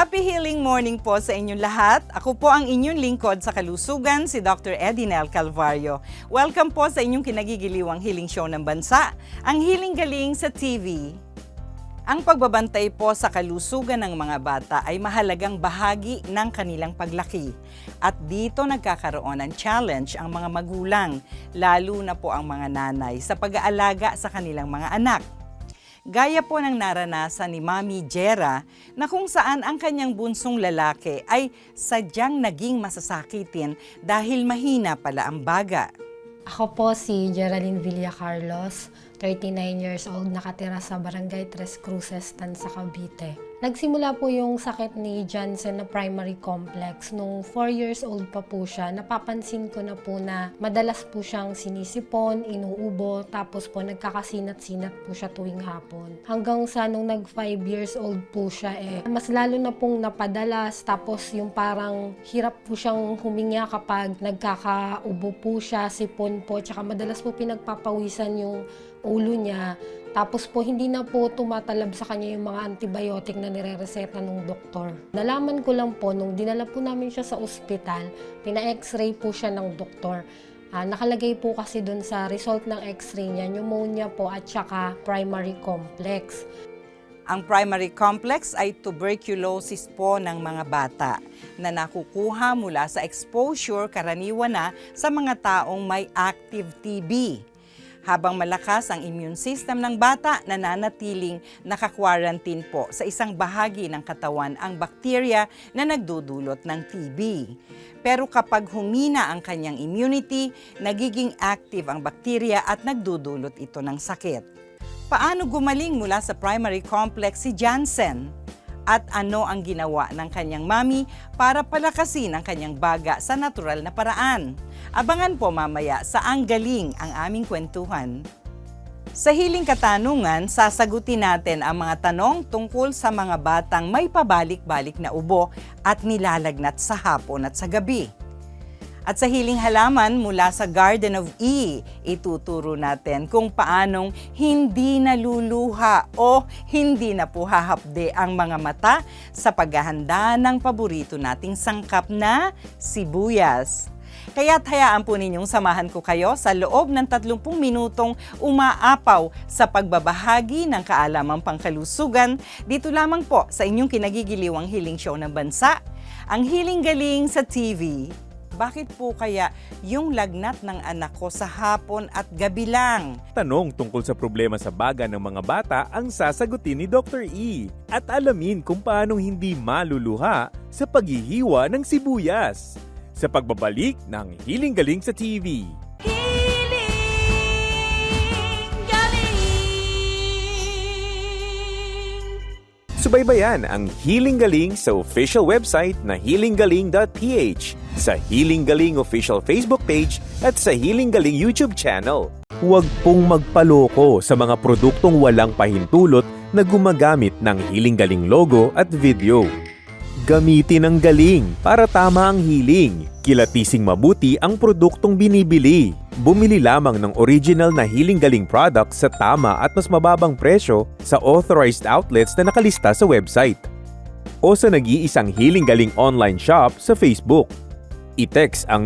Happy Healing Morning po sa inyong lahat. Ako po ang inyong lingkod sa kalusugan, si Dr. Edinel Calvario. Welcome po sa inyong kinagigiliwang healing show ng bansa, ang Healing Galing sa TV. Ang pagbabantay po sa kalusugan ng mga bata ay mahalagang bahagi ng kanilang paglaki. At dito nagkakaroon ng challenge ang mga magulang, lalo na po ang mga nanay sa pag-aalaga sa kanilang mga anak. Gaya po ng naranasan ni Mami Jera na kung saan ang kanyang bunsong lalaki ay sadyang naging masasakitin dahil mahina pala ang baga. Ako po si Geraldine Villacarlos, 39 years old, nakatira sa Barangay Tres Cruces, Tanza, Cavite. Nagsimula po yung sakit ni Jansen na primary complex. Nung 4 years old pa po siya, napapansin ko na po na madalas po siyang sinisipon, inuubo, tapos po nagkakasinat-sinat po siya tuwing hapon. Hanggang sa nung nag 5 years old po siya, mas lalo na pong napadalas, tapos yung parang hirap po siyang huminga kapag nagkakaubo po siya, sipon po, tsaka madalas po pinagpapawisan yung ulo niya. Tapos po, hindi na po tumatalab sa kanya yung mga antibiotic na nire-reseta ng doktor. Nalaman ko lang po, nung dinala po namin siya sa ospital, pina-x-ray po siya ng doktor. Nakalagay po kasi dun sa result ng x-ray niya, pneumonia po at saka primary complex. Ang primary complex ay tuberculosis po ng mga bata na nakukuha mula sa exposure karaniwan na sa mga taong may active TB. Habang malakas ang immune system ng bata, nananatiling naka-quarantine po sa isang bahagi ng katawan ang bakterya na nagdudulot ng TB. Pero kapag humina ang kanyang immunity, nagiging active ang bakterya at nagdudulot ito ng sakit. Paano gumaling mula sa primary complex si Jansen? At ano ang ginawa ng kanyang mami para palakasin ang kanyang baga sa natural na paraan? Abangan po mamaya sa Ang Galing ang aming kwentuhan. Sa Hiling Katanungan, sasagutin natin ang mga tanong tungkol sa mga batang may pabalik-balik na ubo at nilalagnat sa hapon at sa gabi. At sa Hiling Halaman mula sa Garden of E, ituturo natin kung paanong hindi naluluha o hindi na po hahapde ang mga mata sa paghahanda ng paborito nating sangkap na sibuyas. Kaya't hayaan po ninyong samahan ko kayo sa loob ng 30 minutong umaapaw sa pagbabahagi ng kaalamang pangkalusugan dito lamang po sa inyong kinagigiliwang healing show ng bansa, ang Healing Galing sa TV. Bakit po kaya yung lagnat ng anak ko sa hapon at gabi lang? Tanong tungkol sa problema sa baga ng mga bata ang sasagutin ni Dr. E. At alamin kung paano hindi maluluha sa paghihiwa ng sibuyas. Sa pagbabalik ng Healing Galing sa TV. Subaybayan ang Healing Galing sa official website na healinggaling.ph, sa Healing Galing official Facebook page at sa Healing Galing YouTube channel. Huwag pong magpaloko sa mga produktong walang pahintulot na gumagamit ng Healing Galing logo at video. Gamitin ang galing para tama ang healing. Kilatising mabuti ang produktong binibili. Bumili lamang ng original na Healing Galing products sa tama at mas mababang presyo sa authorized outlets na nakalista sa website. O sa nag-iisang Healing Galing online shop sa Facebook. I-text ang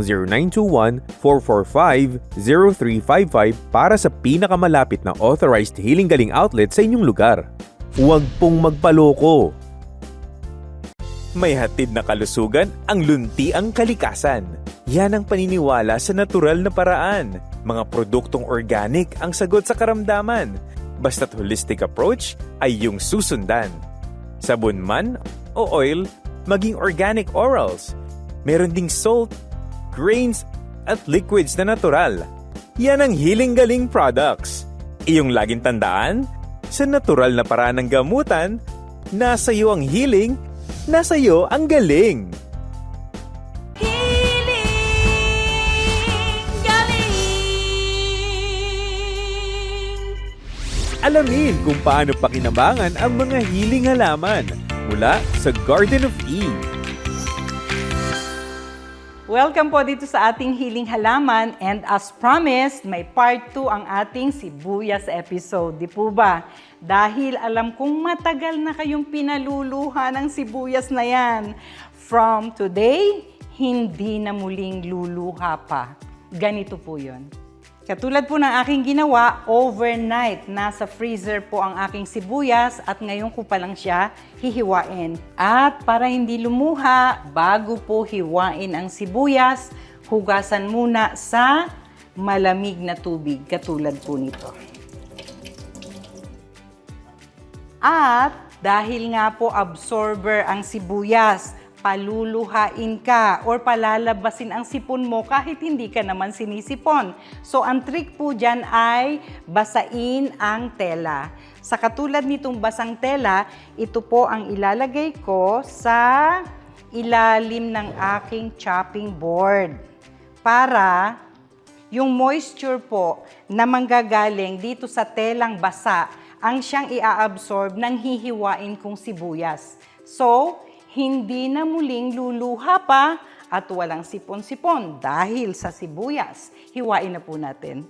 0921-445-0355 para sa pinakamalapit na authorized Healing Galing outlet sa inyong lugar. Huwag pong magpaloko. May hatid na kalusugan ang lunti ang kalikasan. Yan ang paniniwala sa natural na paraan. Mga produktong organic ang sagot sa karamdaman. Basta't holistic approach ay yung susundan. Sabon man o oil, maging organic orals. Meron ding salt, grains at liquids na natural. Yan ang Healing Galing products. Iyong laging tandaan, sa natural na paraan ng gamutan, nasa iyo ang healing, nasa iyo ang galing. Alamin kung paano pakinabangan ang mga healing halaman mula sa Garden of E. Welcome po dito sa ating Healing Halaman, and as promised, may part 2 ang ating sibuyas episode, di po ba? Dahil alam kong matagal na kayong pinaluluha ng sibuyas na yan. From today, hindi na muling luluha pa. Ganito po yun. Katulad po ng aking ginawa, overnight, nasa freezer po ang aking sibuyas at ngayon ko pa lang siya hihiwain. At para hindi lumuha, bago po hiwain ang sibuyas, hugasan muna sa malamig na tubig, katulad po nito. At dahil nga po absorber ang sibuyas, paluluhain ka or palalabasin ang sipon mo kahit hindi ka naman sinisipon. So, ang trick po dyan ay basain ang tela. Sa katulad nitong basang tela, ito po ang ilalagay ko sa ilalim ng aking chopping board para yung moisture po na manggagaling dito sa telang basa ang siyang i-absorb ng hihiwain kong sibuyas. So, hindi na muling luluha pa at walang sipon-sipon dahil sa sibuyas. Hiwain na po natin.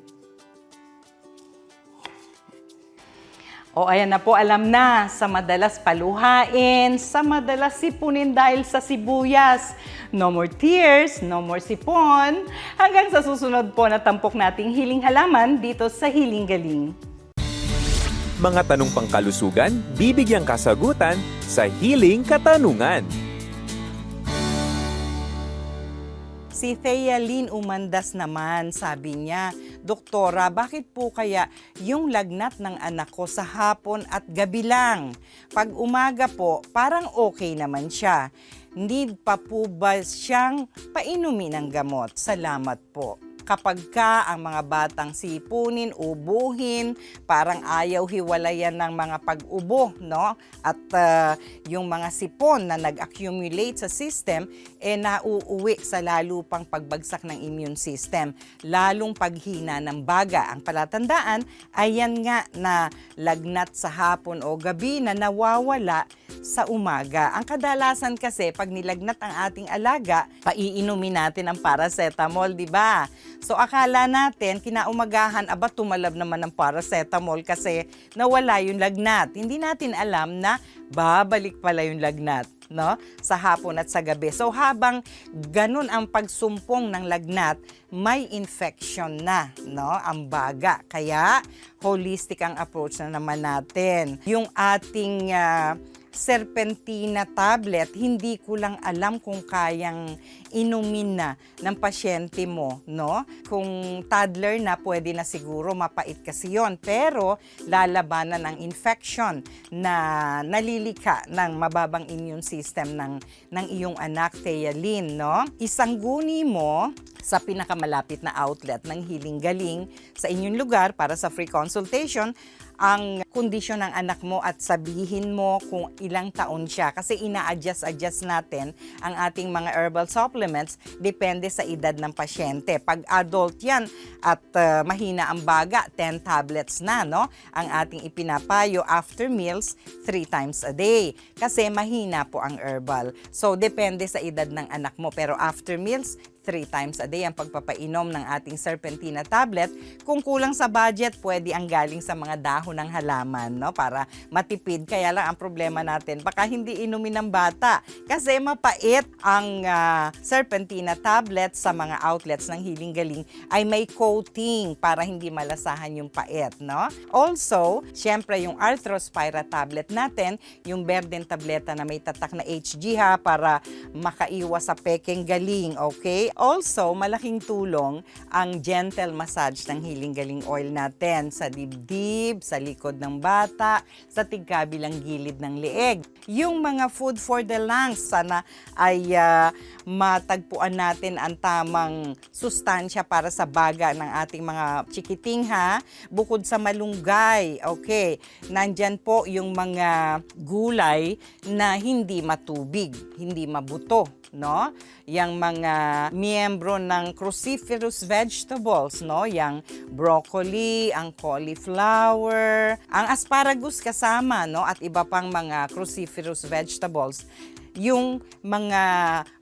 O ayan na po, alam na, sa madalas paluhain, sa madalas sipunin dahil sa sibuyas. No more tears, no more sipon. Hanggang sa susunod po na tampok nating Hiling Halaman dito sa Hiling Galing. Mga tanong pangkalusugan, bibigyang kasagutan sa Hiling Katanungan. Si Thea Lynn Umandas naman, sabi niya, Doktora, bakit po kaya yung lagnat ng anak ko sa hapon at gabi lang? Pag umaga po, parang okay naman siya. Need pa po ba siyang painumin ng gamot? Salamat po. Kapag ang mga batang sipunin, ubuhin, parang ayaw hiwalayan ng mga pag-ubo, no? At yung mga sipon na nag-accumulate sa system, nauuwi sa lalo pang pagbagsak ng immune system, lalong paghina ng baga. Ang palatandaan ay yan nga na lagnat sa hapon o gabi na nawawala sa umaga. Ang kadalasan kasi pag nilagnat ang ating alaga, paiinumin natin ang paracetamol, di ba? So akala natin, kinaumagahan, tumalab naman ng paracetamol kasi nawala yung lagnat. Hindi natin alam na babalik pala yung lagnat, no? Sa hapon at sa gabi. So habang ganun ang pagsumpong ng lagnat, may infection na, no? Ang baga. Kaya holistic ang approach na naman natin. Yung ating serpentina tablet, hindi ko lang alam kung kayang inumin na ng pasyente mo, no? Kung toddler na, pwede na siguro, mapait kasi yon. Pero lalabanan ng infection na nalilika ng mababang immune system ng iyong anak, Thea Lynn, no? Isangguni mo sa pinakamalapit na outlet ng Hiling Galing sa inyong lugar para sa free consultation ang kondisyon ng anak mo at sabihin mo kung ilang taon siya. Kasi ina-adjust natin ang ating mga herbal supplements depende sa edad ng pasyente. Pag adult yan at mahina ang baga, 10 tablets na, no? Ang ating ipinapayo after meals 3 times a day. Kasi mahina po ang herbal. So, depende sa edad ng anak mo. Pero after meals, 3 times a day ang pagpapainom ng ating serpentina tablet. Kung kulang sa budget, pwede ang galing sa mga dahon ng halaman, no? Para matipid. Kaya lang ang problema natin, baka hindi inumin ng bata. Kasi mapait ang serpentina tablet sa mga outlets ng Hiling Galing ay may coating para hindi malasahan yung pait, no? Also, syempre yung Arthrospira tablet natin, yung Berden tableta na may tatak na HG para makaiwas sa pekeng galing, okay? Also, malaking tulong ang gentle massage ng Hiling Galing oil natin sa dibdib, sa likod ng bata, sa tigkabilang gilid ng leeg. Yung mga food for the lungs, sana ay matagpuan natin ang tamang sustansya para sa baga ng ating mga chikiting, ha? Bukod sa malunggay, okay, nandyan po yung mga gulay na hindi matubig, hindi mabuto, no? Yang mga miyembro ng cruciferous vegetables, no? Yang broccoli, ang cauliflower, ang asparagus kasama, no? At iba pang mga cruciferous vegetables. yung mga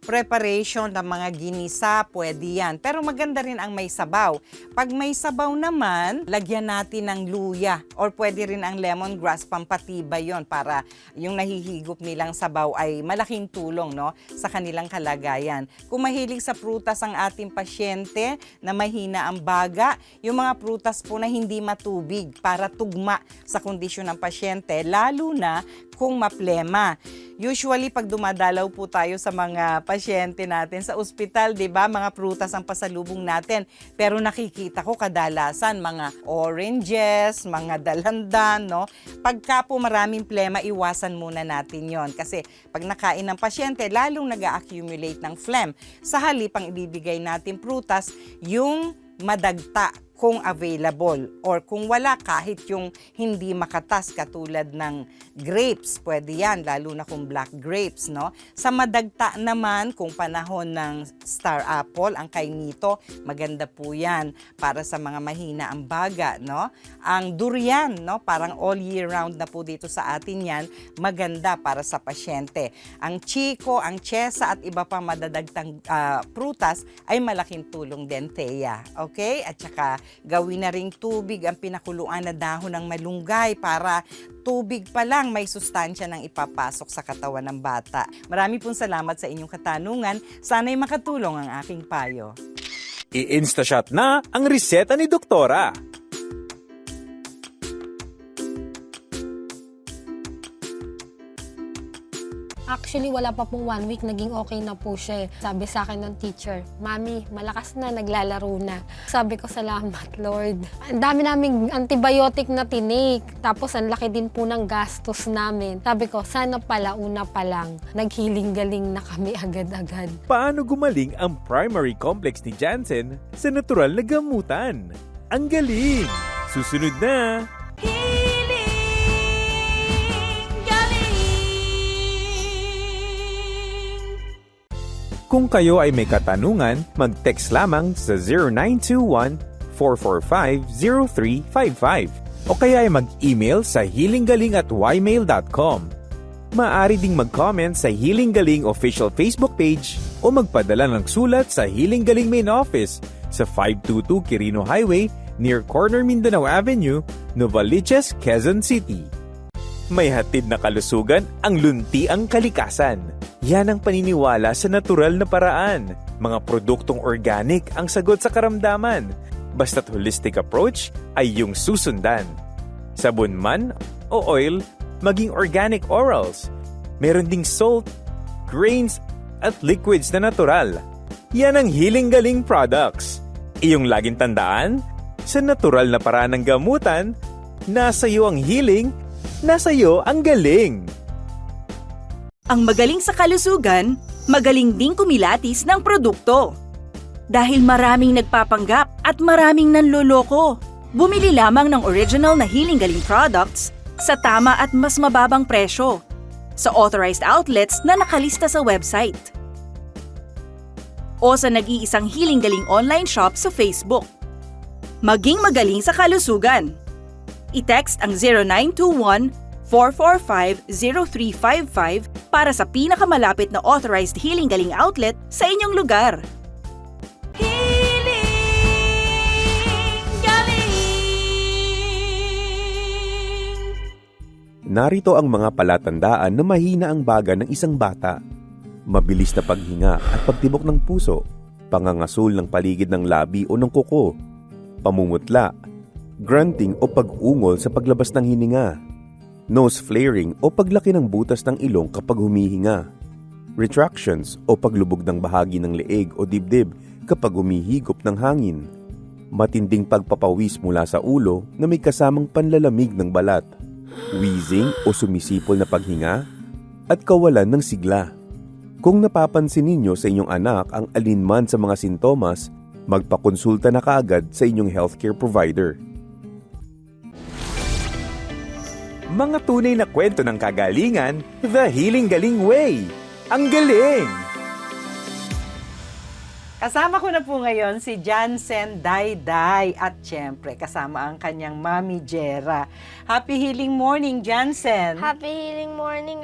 preparation ng mga ginisa, pwede yan. Pero maganda rin ang may sabaw. Pag may sabaw naman, lagyan natin ng luya or pwede rin ang lemongrass, pampatibay yon para yung nahihigop nilang sabaw ay malaking tulong, no, sa kanilang kalagayan. Kung mahilig sa prutas ang ating pasyente na mahina ang baga, yung mga prutas po na hindi matubig para tugma sa kondisyon ng pasyente, lalo na kung maplema. Usually, pag dumadalaw po tayo sa mga pasyente natin sa ospital, di ba, mga prutas ang pasalubong natin. Pero nakikita ko kadalasan mga oranges, mga dalandan, no? Pagka po maraming plema, iwasan muna natin yon. Kasi pag nakain ng pasyente, lalong nag-accumulate ng phlegm. Sa halip, ang ibibigay natin prutas, yung madagta kung available, or kung wala, kahit yung hindi makatas katulad ng grapes, pwede yan, lalo na kung black grapes, no? Sa madagta naman, kung panahon ng star apple, ang kainito, maganda po yan para sa mga mahina ang baga, no? Ang durian, no? Parang all year round na po dito sa atin yan, maganda para sa pasyente. Ang chiko, ang chesa at iba pang madadagtang prutas ay malaking tulong din, Thea. Okay? At saka gawin na ring tubig ang pinakuluan na dahon ng malunggay para tubig pa lang may sustansya ng ipapasok sa katawan ng bata. Marami pong salamat sa inyong katanungan. Sana'y makatulong ang aking payo. I-instashot na ang reseta ni Doktora. Actually, wala pa pong 1 week, naging okay na po siya. Sabi sa akin ng teacher, Mami, malakas na, naglalaro na. Sabi ko, salamat, Lord. Ang dami naming antibiotic na tinik. Tapos, ang laki din po ng gastos namin. Sabi ko, sana pala, una pa lang, naghiling-galing na kami agad-agad. Paano gumaling ang primary complex ni Jansen sa natural na gamutan? Ang galing! Susunod na! Kung kayo ay may katanungan, mag-text lamang sa 0921-445-0355 o kaya ay mag-email sa healinggaling@ymail.com. Maaari ding mag-comment sa Healing Galing official Facebook page o magpadala ng sulat sa Healing Galing Main Office sa 522 Quirino Highway near Corner Mindanao Avenue, Novaliches, Quezon City. May hatid na kalusugan ang luntiang kalikasan. Yan ang paniniwala sa natural na paraan. Mga produktong organic ang sagot sa karamdaman. Basta't holistic approach ay yung susundan. Sabon man o oil, maging organic orals. Meron ding salt, grains, at liquids na natural. Yan ang Healing Galing products. Iyong laging tandaan, sa natural na paraan ng gamutan, nasa iyo ang healing, nasa iyo ang galing. Ang magaling sa kalusugan, magaling ding kumilatis ng produkto. Dahil maraming nagpapanggap at maraming nanloloko, bumili lamang ng original na Healing Galing products sa tama at mas mababang presyo sa authorized outlets na nakalista sa website o sa nag-iisang Healing Galing online shop sa Facebook. Maging magaling sa kalusugan. I-text ang 0921-445-0355 para sa pinakamalapit na authorized Healing Galing outlet sa inyong lugar. Healing Galing! Narito ang mga palatandaan na mahina ang baga ng isang bata. Mabilis na paghinga at pagtibok ng puso, pangangasul ng paligid ng labi o ng kuko, pamumutla, grunting o pag-ungol sa paglabas ng hininga, nose flaring o paglaki ng butas ng ilong kapag humihinga, retractions o paglubog ng bahagi ng leeg o dibdib kapag humihigop ng hangin, matinding pagpapawis mula sa ulo na may kasamang panlalamig ng balat, wheezing o sumisipol na paghinga, at kawalan ng sigla. Kung napapansin ninyo sa inyong anak ang alinman sa mga sintomas, magpakonsulta na kaagad sa inyong healthcare provider. Mga tunay na kwento ng kagalingan, The Healing Galing Way. Ang galing! Kasama ko na po ngayon si Jansen Dayday at syempre kasama ang kanyang Mami Jera. Happy healing morning, Jansen! Happy healing morning.